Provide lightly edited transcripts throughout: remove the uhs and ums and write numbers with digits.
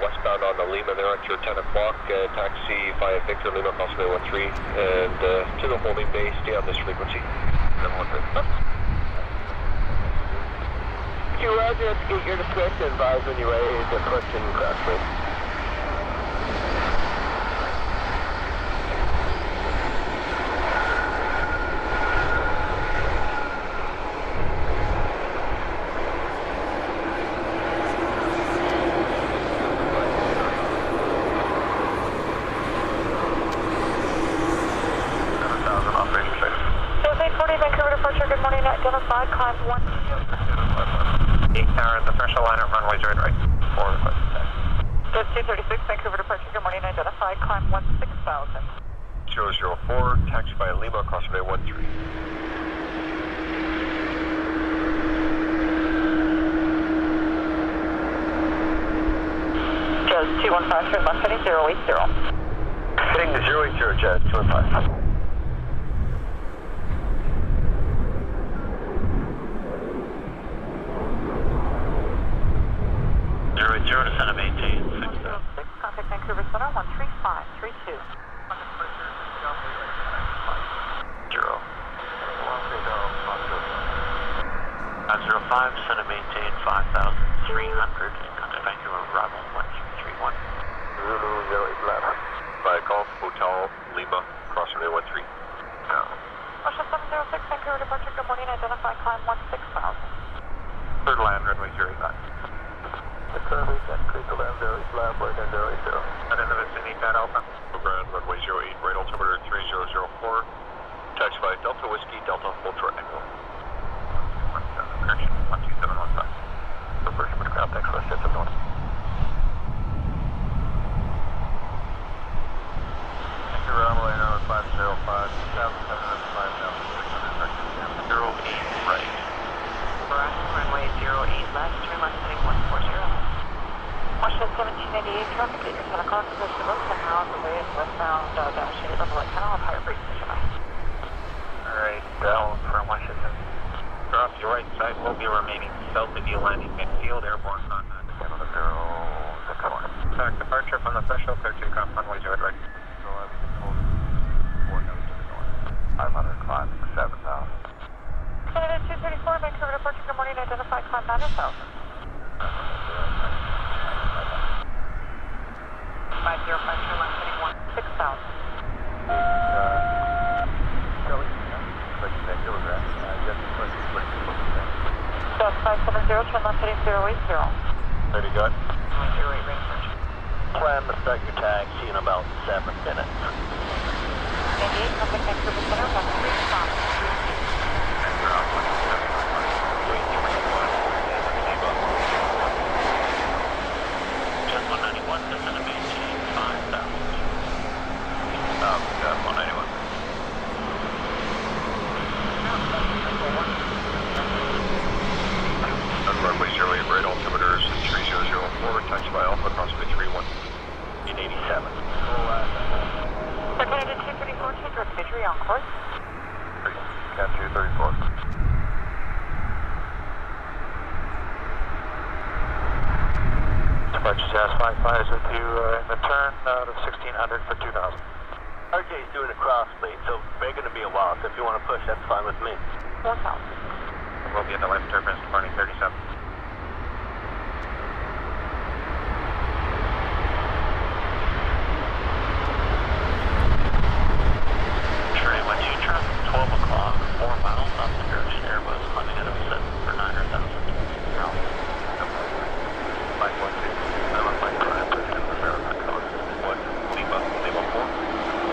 westbound on the Lima there at your 10 o'clock. Taxi via Victor Lima Crossway 13, and to the holding bay, stay on this frequency. If you Roger, get your discretion, advise when you're ready to push and crossway. Identified, climb 1. 8 tower, the threshold line at runway 0 right. 4 requested taxi. 236, Vancouver departure, good morning, identified, climb 16,000. 004, taxi via Lima, crossway 13. Jazz 215, left heading 080. Heading to 080, Jazz 215. 0 to center, maintain 6,000. Contact Vancouver Center, 13532. 0. 505, center, maintain 5,300. Contact Vancouver Bravo 1231. Zulu 08 by Golf Hotel Lima, crossway 13. Russia 706, Vancouver departure, good morning, identify, climb 16,000. Third land, runway 09. Currently, San Creek 11, 0 lab, right in 080. And in the vicinity, Pat Alpha. Ground, runway 08, right altimeter 3004. Taxi by Delta Whiskey, Delta Ultra Echo. 127, correction, 12715. For Virgin with ground, thanks, WestJet 701. Vancouver runway 505, 775,600, 08 right. Verizon runway 08 left, turn left heading 140. Washington 1788 traffic at your 10 o'clock, position about 10 miles away is westbound dash 8 level at Canal of Harrier, position I. Alright, down from Washington. Off your right side will be remaining south of you landing midfield, airborne contact. Canada 0, Correct, departure from the threshold, clear to come runway 0 right. 500, climbing 7,000. Canada 234, Vancouver departure, good morning, identify, climb 9,000. 505, turn left heading 16,000. South 570, turn left heading 080. Ready, good? 08 range. Plan to start your taxi in about 7 minutes. 88, contact Vancouver Center, 135. Just 191, descend to maintain 5,000. 191. Runway 08, right altimeters 3004, taxi by Alpha, crossway 31. In 87. For Canada 234, change direct Victory on course. Cap 234. Departure SAS 55 is with you in the turn out of 1600 for 2000. RJ's doing a cross lead, so they're going to be a while, so if you want to push, that's fine with me. 4,000. We'll be at the left turbines departing 37. Train 12 traffic, 12 o'clock, 4 miles off the direction Airbus, climbing out of set for 900,000. Flight 12, I'm on flight prime, position for American code. 1, Lima 4.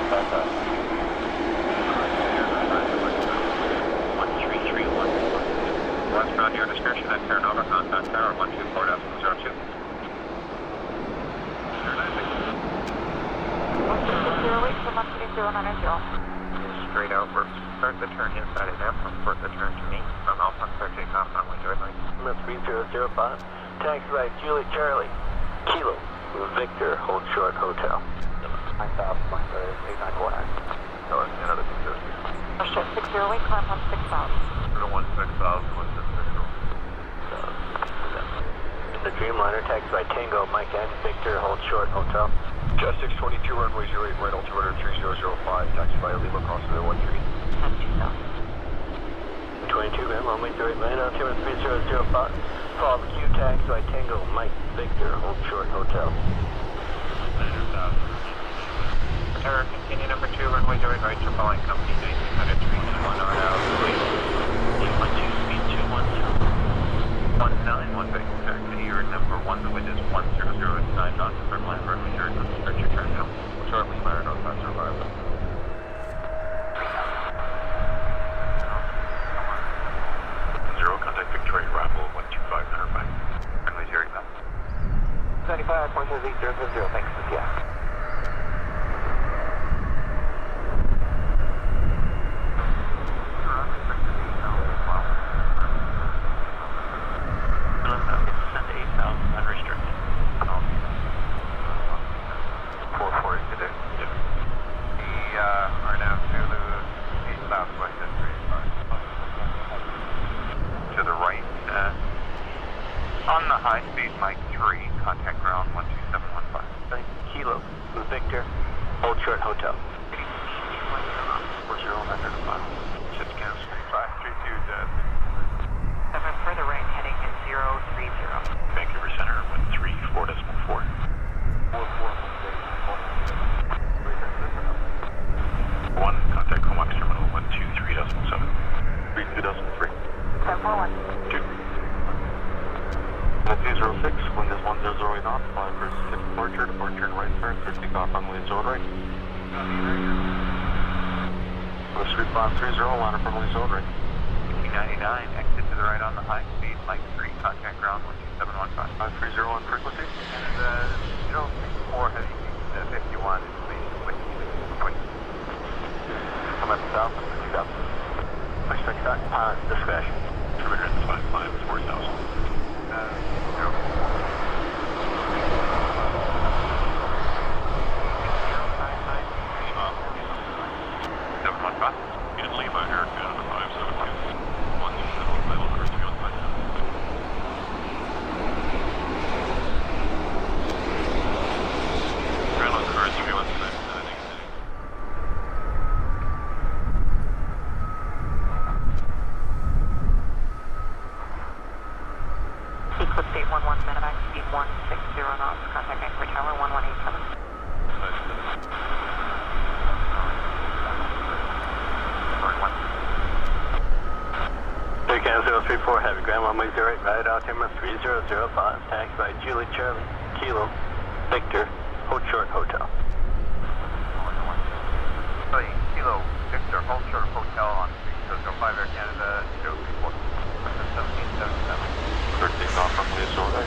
1331. Westbound your discretion at Terranova, contact tower 124.02. Straight outwards. Start the turn inside of F, report the turn to me. From Alpha, start take off on way 0 Lift 3005. Taxi by Julie Charlie. Kilo. Victor, hold short, hotel. 9,000, 894. North Canada 230. Russia 608, climb 16,000. 16,000, 16,000. The Dreamliner, taxi by Tango, Mike and Victor, hold short, hotel. Jet 622, runway 08, right altimeter 3005, taxi by Lima, crossing 013. That's 2,000. 22, man, runway 08, right altimeter 3005. Follow the Q, taxi by Tango, Mike, Victor, hold short, hotel. Terror, continue number 2, runway 08, right to following company 1900, 321 on out, please. 12, speed 210. 191, Victor, your number 1, the wind is 1009 knots, firm line, runway 0, start your turn now. Short Lima, Air, north, not survival. 0, contact Victoria, Bravo, 125, verify. Runway 0, now. 75.0, thanks, yeah. On the high speed, Mike 3, contact ground 12715. Kilo, Victor, hold short, hotel. 40 under the final. Shift cancel. 532, dead. Further right, heading at 030. Vancouver Center, 134.4. 1, contact Comox Terminal, 123.7. 32.3. 741. 2. 206, wind is 100 knots, 5 for 6 departure right turn, 30 off runway 0 right. West 3530, line from runway 0 right. 99, exit to the right on the high speed, Mike 3, contact ground 12715. 530 on frequency. And 064 heading 51, information wait. Come at the south, 50,000. Expect that, pilot discretion. 255, 4,000. 715. In Lima, Air Canada 572. 17 final number 315. Ground on card 315. Eclipse 811, Medevac, speed 160 knots, contact Vancouver Tower 1187. Can 034, heavy ground, runway 08, right altimeter 3005, taxi by Julie Charlie, Kilo, Victor, hold short, hotel. Kilo, Victor, hold short, hotel on 3005 Air Canada 034. 1777. 13 off from Lee's Road.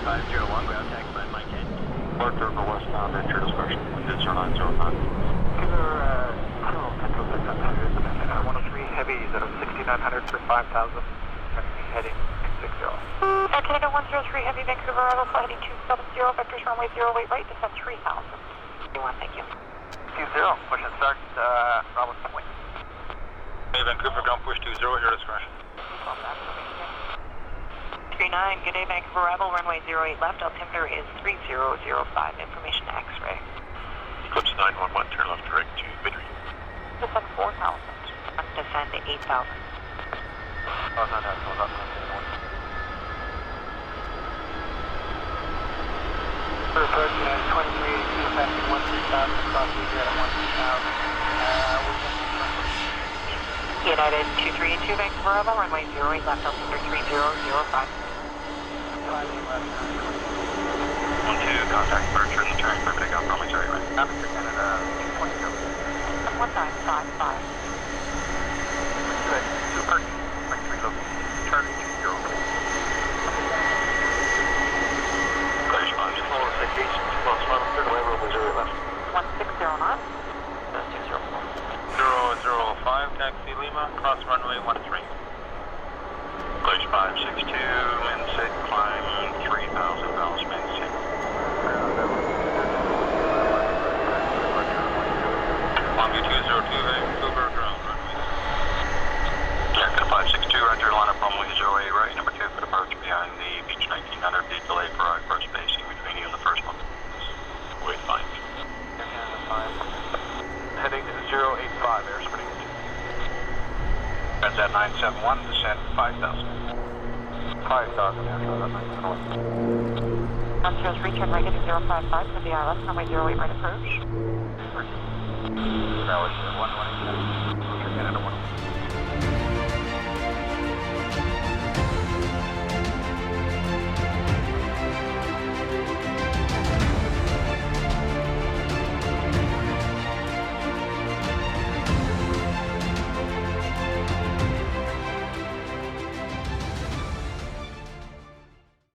501, ground taxi by Mike N. Park Terminal westbound, enter discretion. Wind is 0909. Kilo, 103 heavies out of 6900 for 5,000. Heading 660. Air Canada 103 Heavy, Vancouver arrival, heading 270, vectors runway 08 right, descent 3,000. 31, thank you. 20, push and start, Bravo 7 wing. Hey, Vancouver, ground push 20, your discretion. 39, good day, Vancouver arrival, runway 08 left, altimeter is 3005, information X-ray. Eclipse 911, turn left direct to Midry. Descend 4,000, descend 8,000. Oh, no, not First approach, 2382, passing 13,000, cross easier at 13,000. United 2382, Vancouver arrival, runway 08 left, altimeter 3005. 1-2, contact departure in the turn for takeoff, runway 08 right. Atmosphere Canada 222. 1955. Good, 2 Perky, like 3 low. at 971, descend 5,000. 5,000, Air 971. 10's return rate is 055 to the island, runway 08 right approach. Valley